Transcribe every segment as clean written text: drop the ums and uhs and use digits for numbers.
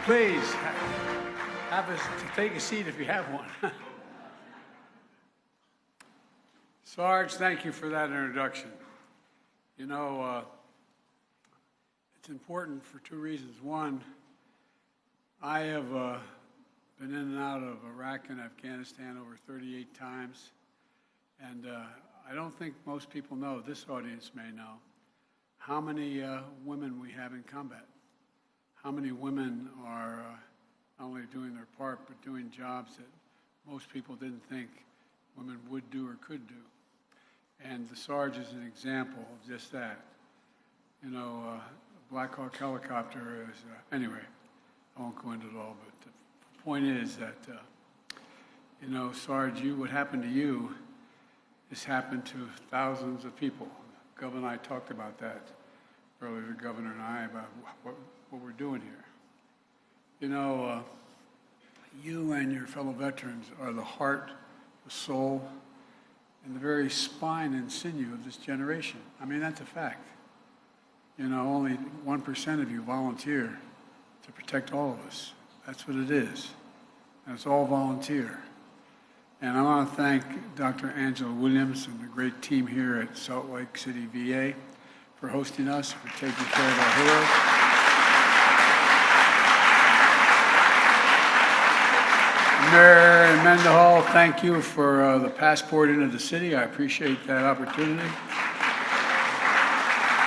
Please, take a seat if you have one. Sarge, thank you for that introduction. You know, it's important for two reasons. One, I have been in and out of Iraq and Afghanistan over 38 times, and I don't think most people know, this audience may know, how many women we have in combat. How many women are not only doing their part, but doing jobs that most people didn't think women would do or could do. And the Sarge is an example of just that. You know, Black Hawk helicopter is, anyway, I won't go into it all, but the point is that, you know, Sarge, what happened to you has happened to thousands of people. Gov and I talked about that earlier, the governor and I, about what we're doing here. You know, you and your fellow veterans are the heart, the soul, and the very spine and sinew of this generation. I mean, that's a fact. You know, only 1% of you volunteer to protect all of us. That's what it is. And it's all volunteer. And I want to thank Dr. Angela Williams and the great team here at Salt Lake City VA for hosting us, for taking care of our heroes. Mayor Mendenhall, thank you for the passport into the city. I appreciate that opportunity.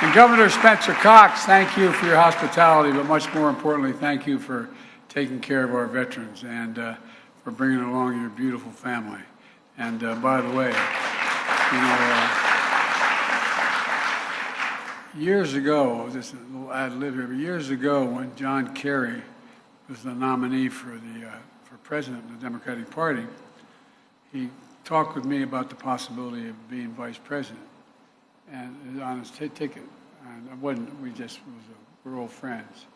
And Governor Spencer Cox, thank you for your hospitality, but much more importantly, thank you for taking care of our veterans and for bringing along your beautiful family. And by the way, you know, years ago, just a little ad lib here, but years ago when John Kerry was the nominee for president of the Democratic Party, he talked with me about the possibility of being vice president, and on his ticket. And I wasn't. We're old friends.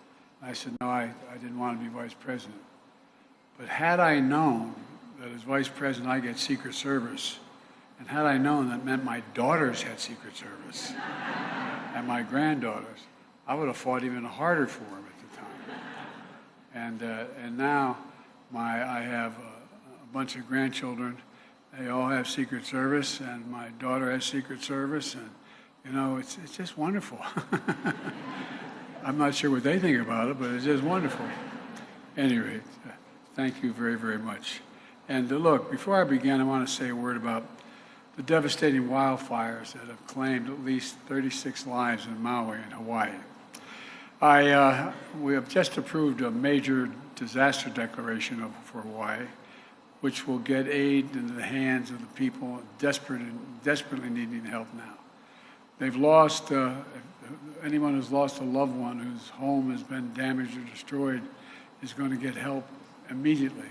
And I said, no, I didn't want to be vice president. But had I known that as vice president I get Secret Service, and had I known that meant my daughters had Secret Service and my granddaughters, I would have fought even harder for him at the time. And now I have a bunch of grandchildren. They all have Secret Service, and my daughter has Secret Service, and you know, it's just wonderful. I'm not sure what they think about it, but it's just wonderful. At any rate, thank you very, very much. And look, before I begin, I want to say a word about the devastating wildfires that have claimed at least 36 lives in Maui and Hawaii. We have just approved a major disaster declaration for Hawaii, which will get aid into the hands of the people desperately needing help now. They've lost, anyone who's lost a loved one whose home has been damaged or destroyed is going to get help immediately.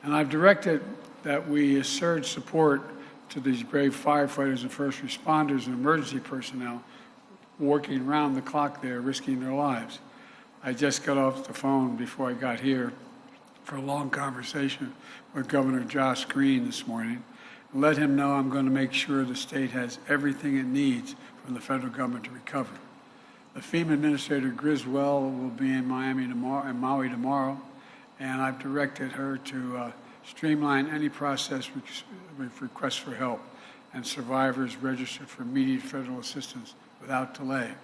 And I've directed that we surge support to these brave firefighters and first responders and emergency personnel working around the clock there, risking their lives. I just got off the phone before I got here for a long conversation with Governor Josh Green this morning and let him know I'm going to make sure the state has everything it needs from the federal government to recover. The FEMA Administrator Griswold will be in Maui tomorrow, and I've directed her to streamline any process with requests for help and survivors registered for immediate federal assistance without delay.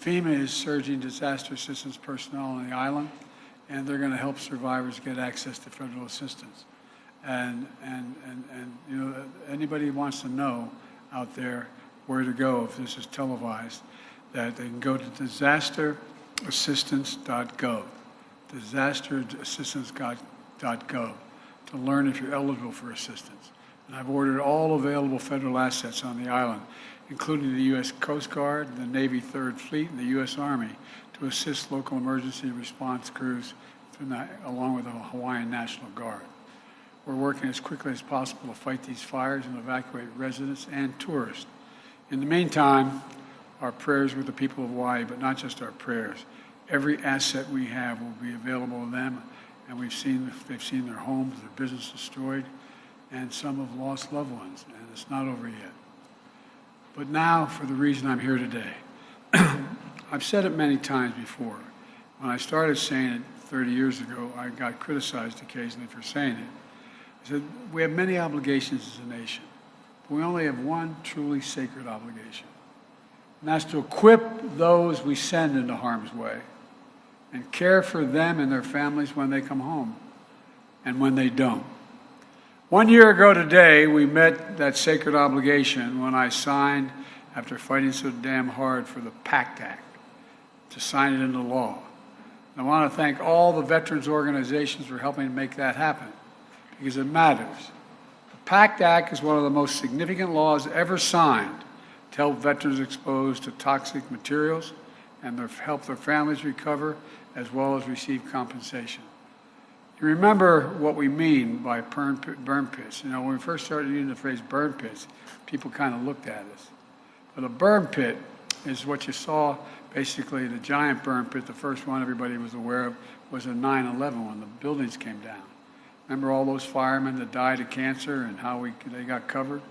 FEMA is surging disaster assistance personnel on the island, and they're going to help survivors get access to federal assistance. And you know, anybody who wants to know out there where to go if this is televised, that they can go to disasterassistance.gov, disasterassistance.gov, to learn if you're eligible for assistance. And I've ordered all available federal assets on the island, including the U.S. Coast Guard, the Navy 3rd Fleet, and the U.S. Army, to assist local emergency response crews along with the Hawaiian National Guard. We're working as quickly as possible to fight these fires and evacuate residents and tourists. In the meantime, our prayers with the people of Hawaii, but not just our prayers. Every asset we have will be available to them, and they've seen their homes, their business destroyed, and some have lost loved ones, and it's not over yet. But now, for the reason I'm here today. I've said it many times before. When I started saying it 30 years ago, I got criticized occasionally for saying it. I said, we have many obligations as a nation, but we only have one truly sacred obligation, and that's to equip those we send into harm's way and care for them and their families when they come home and when they don't. 1 year ago today, we met that sacred obligation when I signed, after fighting so damn hard for the PACT Act, to sign it into law. And I want to thank all the veterans organizations for helping to make that happen, because it matters. The PACT Act is one of the most significant laws ever signed to help veterans exposed to toxic materials and help their families recover, as well as receive compensation. You remember what we mean by burn pits. You know, when we first started using the phrase burn pits, people kind of looked at us. But a burn pit is what you saw, basically the giant burn pit. The first one everybody was aware of was in 9/11 when the buildings came down. Remember all those firemen that died of cancer and how they got covered?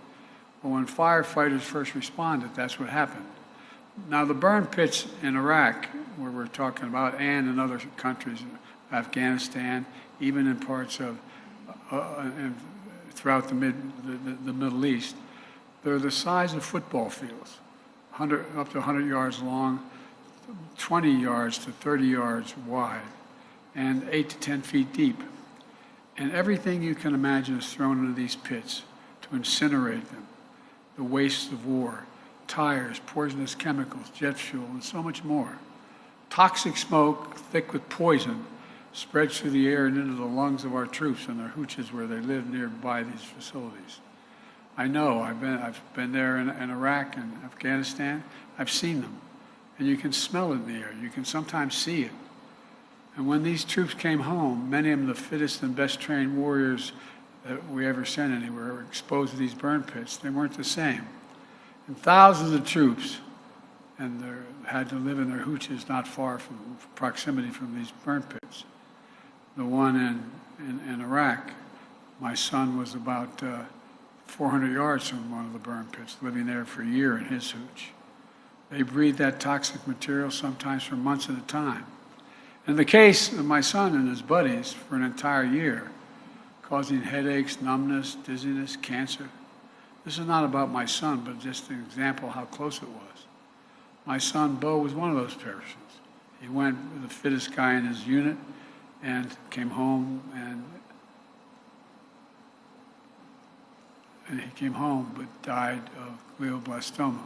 Well, when firefighters first responded, that's what happened. Now, the burn pits in Iraq, where we're talking about, and in other countries, Afghanistan, even in parts of throughout the Middle East, they're the size of football fields, up to 100 yards long, 20 yards to 30 yards wide, and 8 to 10 feet deep. And everything you can imagine is thrown into these pits to incinerate them. The wastes of war, tires, poisonous chemicals, jet fuel, and so much more. Toxic smoke, thick with poison, spreads through the air and into the lungs of our troops and their hooches where they live nearby these facilities. I know, I've been there in Iraq and Afghanistan. I've seen them. And you can smell it in the air. You can sometimes see it. And when these troops came home, many of them the fittest and best trained warriors that we ever sent anywhere were exposed to these burn pits. They weren't the same. And thousands of troops had to live in their hooches not far from proximity from these burn pits. The one in Iraq, my son was about 400 yards from one of the burn pits, living there for a year in his hooch. They breathe that toxic material sometimes for months at a time. In the case of my son and his buddies, for an entire year, causing headaches, numbness, dizziness, cancer. This is not about my son, but just an example of how close it was. My son, Bo, was one of those persons. He went with the fittest guy in his unit and came home and he came home but died of glioblastoma.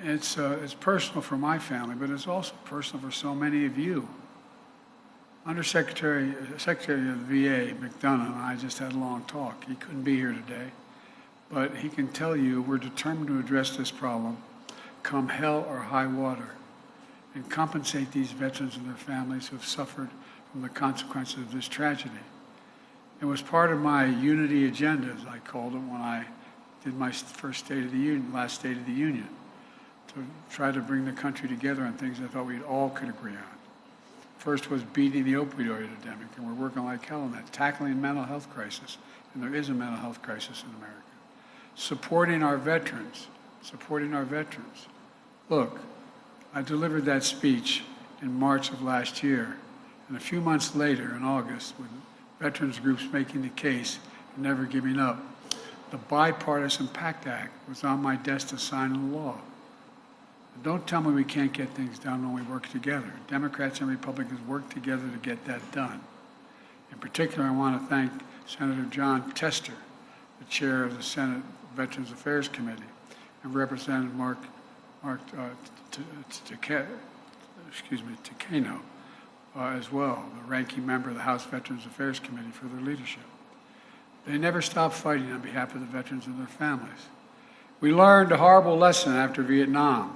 It's personal for my family, but it's also personal for so many of you. Secretary of the VA, McDonough, and I just had a long talk. He couldn't be here today, but he can tell you we're determined to address this problem, come hell or high water, and compensate these veterans and their families who have suffered from the consequences of this tragedy. It was part of my unity agenda, as I called it, when I did my first State of the Union, last State of the Union, to try to bring the country together on things I thought we all could agree on. First was beating the opioid epidemic, and we're working like hell on that, tackling mental health crisis, and there is a mental health crisis in America. Supporting our veterans. Look, I delivered that speech in March of last year, and a few months later, in August, with veterans groups making the case and never giving up, the bipartisan PACT Act was on my desk to sign into law. And don't tell me we can't get things done when we work together. Democrats and Republicans work together to get that done. In particular, I want to thank Senator John Tester, the chair of the Senate Veterans Affairs Committee, and Representative Mark Takano as well, the ranking member of the House Veterans Affairs Committee, for their leadership. They never stopped fighting on behalf of the veterans and their families. We learned a horrible lesson after Vietnam,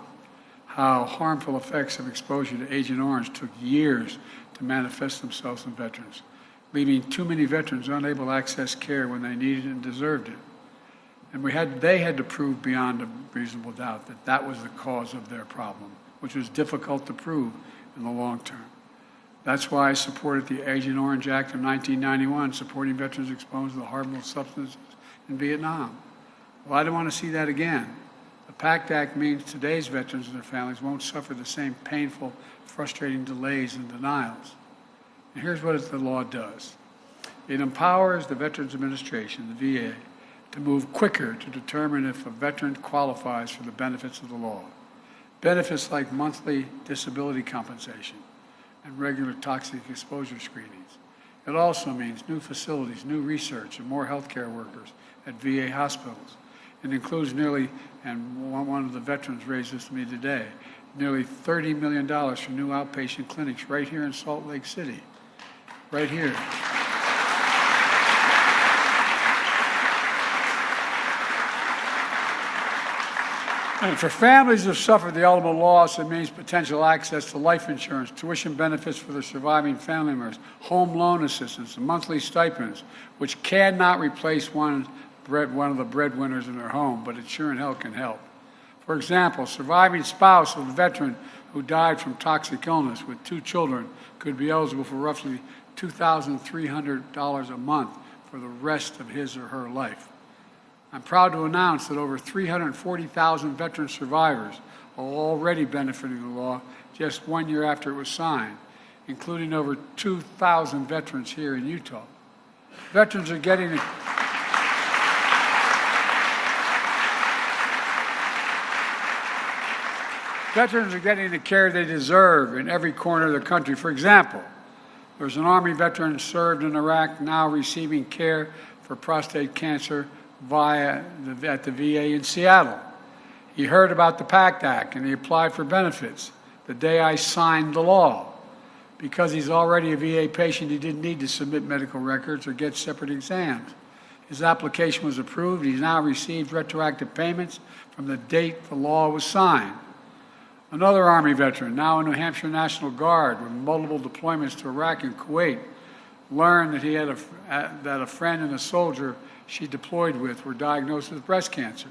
how harmful effects of exposure to Agent Orange took years to manifest themselves in veterans, leaving too many veterans unable to access care when they needed it and deserved it. And they had to prove beyond a reasonable doubt that that was the cause of their problem, which was difficult to prove in the long term. That's why I supported the Agent Orange Act of 1991, supporting veterans exposed to the harmful substances in Vietnam. Well, I don't want to see that again. The PACT Act means today's veterans and their families won't suffer the same painful, frustrating delays and denials. And here's what the law does. It empowers the Veterans Administration, the VA, to move quicker to determine if a veteran qualifies for the benefits of the law. Benefits like monthly disability compensation and regular toxic exposure screenings. It also means new facilities, new research, and more healthcare workers at VA hospitals. It includes nearly, and one of the veterans raised this to me today, nearly $30 million for new outpatient clinics right here in Salt Lake City, right here. And for families who have suffered the ultimate loss, it means potential access to life insurance, tuition benefits for their surviving family members, home loan assistance, and monthly stipends, which cannot replace one of the breadwinners in their home, but it sure in hell can help. For example, surviving spouse of a veteran who died from toxic illness with 2 children could be eligible for roughly $2,300 a month for the rest of his or her life. I'm proud to announce that over 340,000 veteran survivors are already benefiting the law just 1 year after it was signed, including over 2,000 veterans here in Utah. Veterans are getting the care they deserve in every corner of the country. For example, there's an Army veteran served in Iraq now receiving care for prostate cancer at the VA in Seattle. He heard about the PACT Act and he applied for benefits the day I signed the law. Because he's already a VA patient, he didn't need to submit medical records or get separate exams. His application was approved. He's now received retroactive payments from the date the law was signed. Another Army veteran, now in New Hampshire National Guard with multiple deployments to Iraq and Kuwait, learned that he had that a friend and a soldier she deployed with were diagnosed with breast cancer.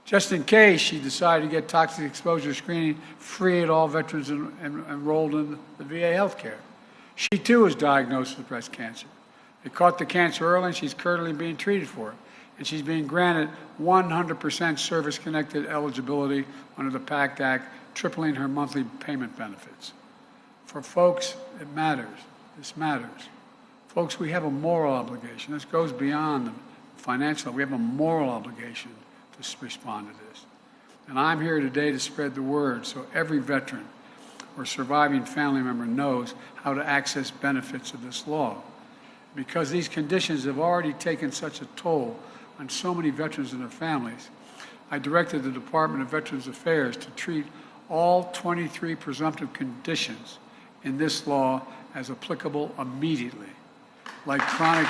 Just in case, she decided to get toxic exposure screening free at all veterans enrolled in the VA healthcare. She too was diagnosed with breast cancer. They caught the cancer early and she's currently being treated for it. And she's being granted 100% service-connected eligibility under the PACT Act, tripling her monthly payment benefits. For folks, it matters. This matters. Folks, we have a moral obligation. This goes beyond the financial. We have a moral obligation to respond to this. And I'm here today to spread the word so every veteran or surviving family member knows how to access benefits of this law. Because these conditions have already taken such a toll on so many veterans and their families, I directed the Department of Veterans Affairs to treat all 23 presumptive conditions in this law as applicable immediately, like chronic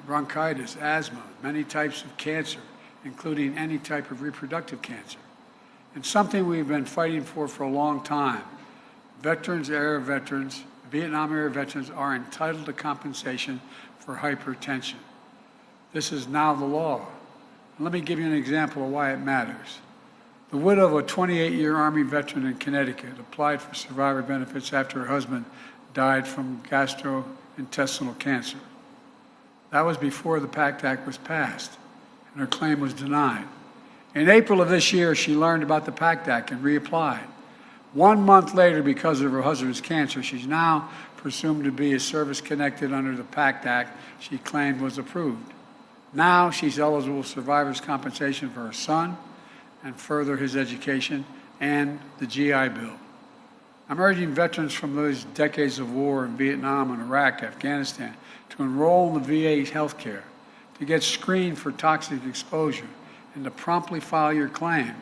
bronchitis, asthma, many types of cancer, including any type of reproductive cancer. And something we've been fighting for a long time. Vietnam-era veterans are entitled to compensation for hypertension. This is now the law. And let me give you an example of why it matters. The widow of a 28-year Army veteran in Connecticut applied for survivor benefits after her husband died from gastrointestinal cancer. That was before the PACT Act was passed, and her claim was denied. In April of this year, she learned about the PACT Act and reapplied. 1 month later, because of her husband's cancer, she's now presumed to be a service-connected under the PACT Act she claimed was approved. Now she's eligible for survivor's compensation for her son and further his education and the GI Bill. I'm urging veterans from those decades of war in Vietnam and Iraq, Afghanistan, to enroll in the VA health care, to get screened for toxic exposure, and to promptly file your claim.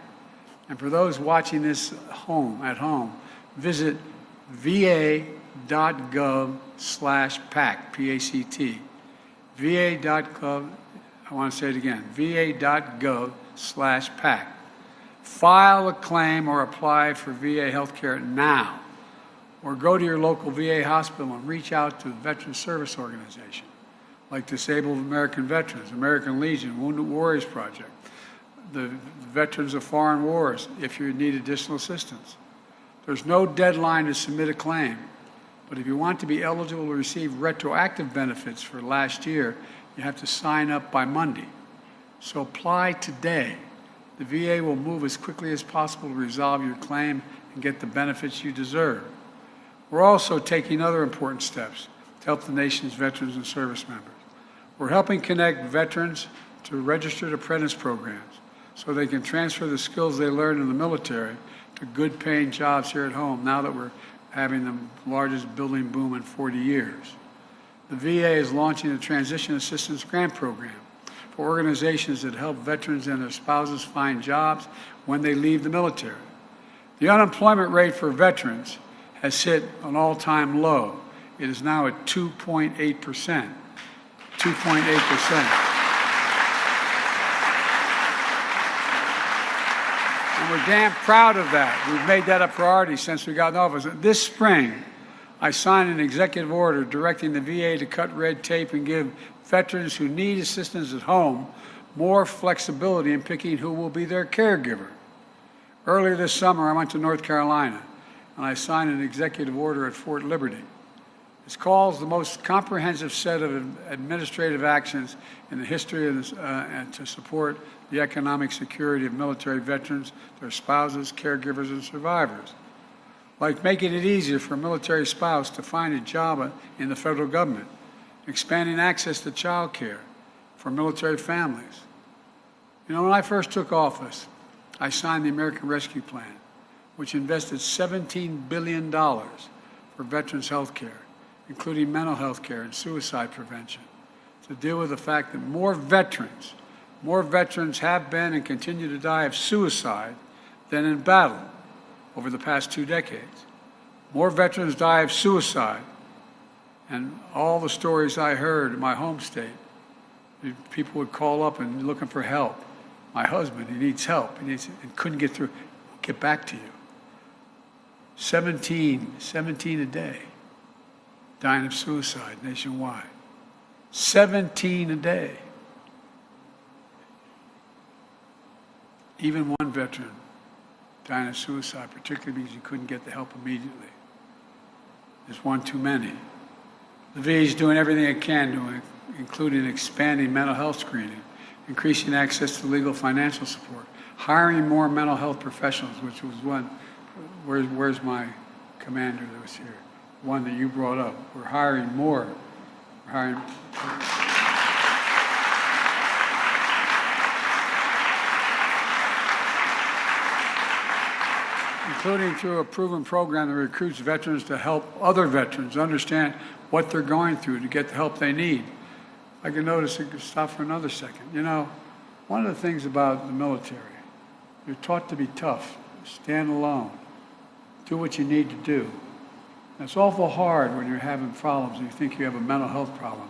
And for those watching this at home, visit va.gov/PACT, P-A-C-T. va.gov, I want to say it again, va.gov/PACT. File a claim or apply for VA health care now. Or go to your local VA hospital and reach out to the Veteran Service Organization, like Disabled American Veterans, American Legion, Wounded Warriors Project, the Veterans of Foreign Wars, if you need additional assistance. There's no deadline to submit a claim, but if you want to be eligible to receive retroactive benefits for last year, you have to sign up by Monday. So apply today. the VA will move as quickly as possible to resolve your claim and get the benefits you deserve. We're also taking other important steps to help the nation's veterans and service members. We're helping connect veterans to registered apprentice programs so they can transfer the skills they learned in the military to good-paying jobs here at home now that we're having the largest building boom in 40 years. The VA is launching a Transition Assistance Grant Program for organizations that help veterans and their spouses find jobs when they leave the military. The unemployment rate for veterans has hit an all-time low. It is now at 2.8%. 2.8%. And we're damn proud of that. We've made that a priority since we got in office. This spring, I signed an executive order directing the VA to cut red tape and give veterans who need assistance at home more flexibility in picking who will be their caregiver. Earlier this summer, I went to North Carolina, and I signed an executive order at Fort Liberty. It's called the most comprehensive set of administrative actions in the history of this, and to support the economic security of military veterans, their spouses, caregivers, and survivors. Like making it easier for a military spouse to find a job in the federal government, expanding access to child care for military families. You know, when I first took office, I signed the American Rescue Plan, which invested $17 billion for veterans' health care, including mental health care and suicide prevention, to deal with the fact that more veterans have been and continue to die of suicide than in battle over the past 2 decades. More veterans die of suicide. And all the stories I heard in my home state, people would call up and looking for help. My husband, he needs help. And couldn't get through. Get back to you. 17 a day dying of suicide nationwide. 17 a day. Even one veteran dying of suicide, particularly because he couldn't get the help immediately. There's one too many. The VA is doing everything it can to, including expanding mental health screening, increasing access to legal financial support, hiring more mental health professionals, which was one. Where's my commander that was here? One that you brought up. We're hiring more. We're hiring. Including through a proven program that recruits veterans to help other veterans understand what they're going through to get the help they need. I can notice it could stop for another second. You know, one of the things about the military, you're taught to be tough, stand alone, do what you need to do. And it's awful hard when you're having problems and you think you have a mental health problem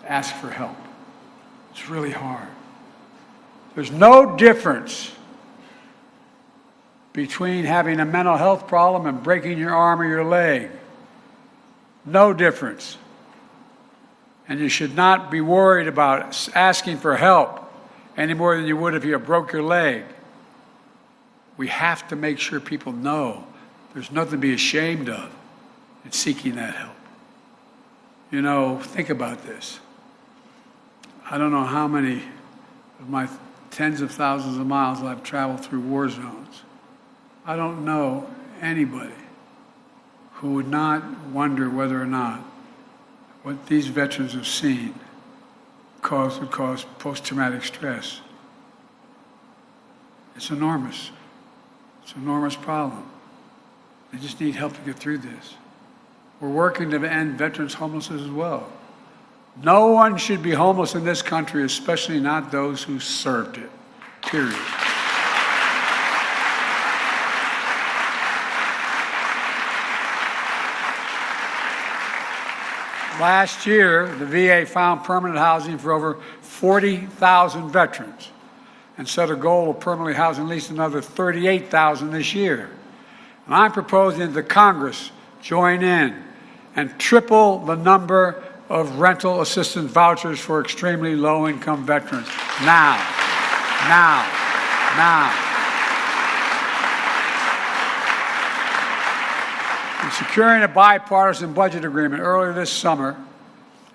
to ask for help. It's really hard. There's no difference between having a mental health problem and breaking your arm or your leg. No difference. And you should not be worried about asking for help any more than you would if you broke your leg. We have to make sure people know there's nothing to be ashamed of in seeking that help. You know, think about this. I don't know how many of my tens of thousands of miles I've traveled through war zones. I don't know anybody who would not wonder whether or not what these veterans have seen would cause post-traumatic stress. It's enormous. It's an enormous problem. They just need help to get through this. We're working to end veterans' homelessness as well. No one should be homeless in this country, especially not those who served it, period. Last year, the VA found permanent housing for over 40,000 veterans and set a goal of permanently housing at least another 38,000 this year. And I'm proposing that the Congress join in and triple the number of rental assistance vouchers for extremely low-income veterans. Now. In securing a bipartisan budget agreement earlier this summer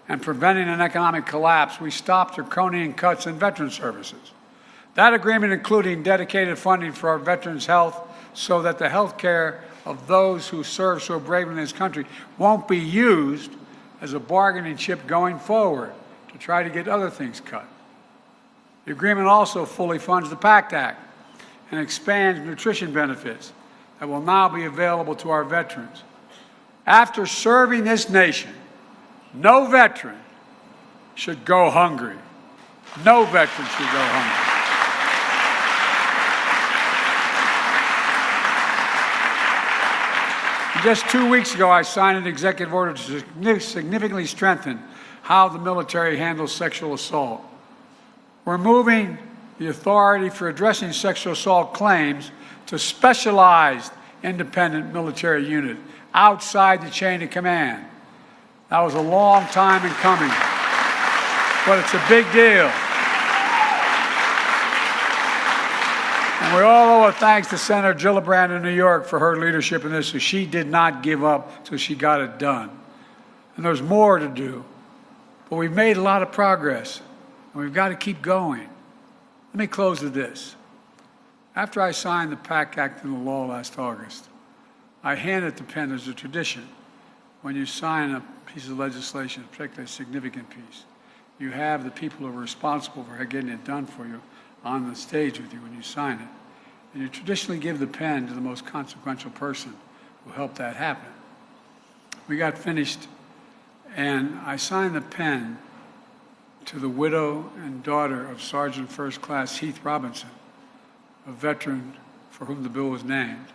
and preventing an economic collapse, we stopped draconian cuts in veteran services. That agreement including dedicated funding for our veterans' health so that the health care of those who serve so bravely in this country won't be used as a bargaining chip going forward to try to get other things cut. The agreement also fully funds the PACT Act and expands nutrition benefits that will now be available to our veterans. After serving this nation, no veteran should go hungry. No veteran should go hungry. Just 2 weeks ago, I signed an executive order to significantly strengthen how the military handles sexual assault. We're moving the authority for addressing sexual assault claims to specialized independent military unit outside the chain of command. That was a long time in coming, but it's a big deal. And we all owe a thanks to Senator Gillibrand in New York for her leadership in this. So she did not give up until she got it done. And there's more to do. But we've made a lot of progress, and we've got to keep going. Let me close with this. After I signed the PACT Act into law last August, I handed the pen. There's a tradition. When you sign a piece of legislation, particularly a significant piece, you have the people who are responsible for getting it done for you on the stage with you when you sign it. And you traditionally give the pen to the most consequential person who helped that happen. We got finished, and I signed the pen to the widow and daughter of Sergeant First Class Heath Robinson, a veteran for whom the bill was named.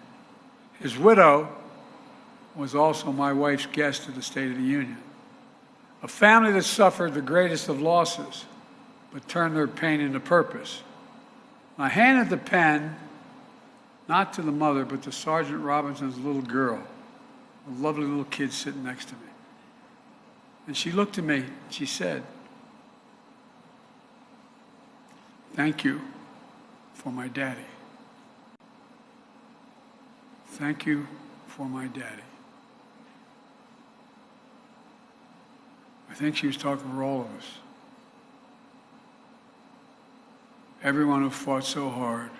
His widow was also my wife's guest at the State of the Union. A family that suffered the greatest of losses, but turned their pain into purpose. I handed the pen, not to the mother, but to Sergeant Robinson's little girl, a lovely little kid sitting next to me. And she looked at me, and she said, "Thank you for my daddy. Thank you for my daddy." I think she was talking for all of us. Everyone who fought so hard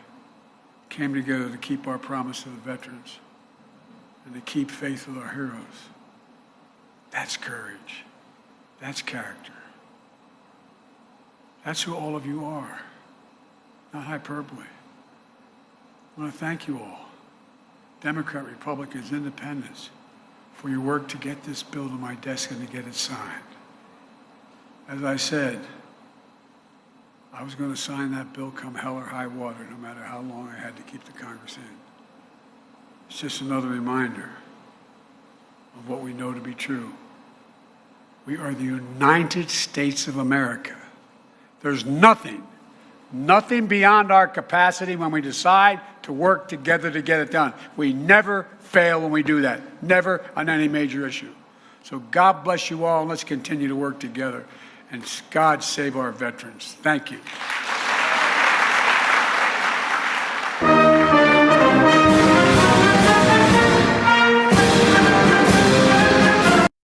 came together to keep our promise to the veterans and to keep faith with our heroes. That's courage. That's character. That's who all of you are, not hyperbole. I want to thank you all, Democrat, Republicans, Independents, for your work to get this bill to my desk and to get it signed. As I said, I was going to sign that bill come hell or high water, no matter how long I had to keep the Congress in. It's just another reminder of what we know to be true. We are the United States of America. There's nothing beyond our capacity when we decide to work together to get it done. We never fail when we do that, never on any major issue. So God bless you all, and let's continue to work together. And God save our veterans. Thank you.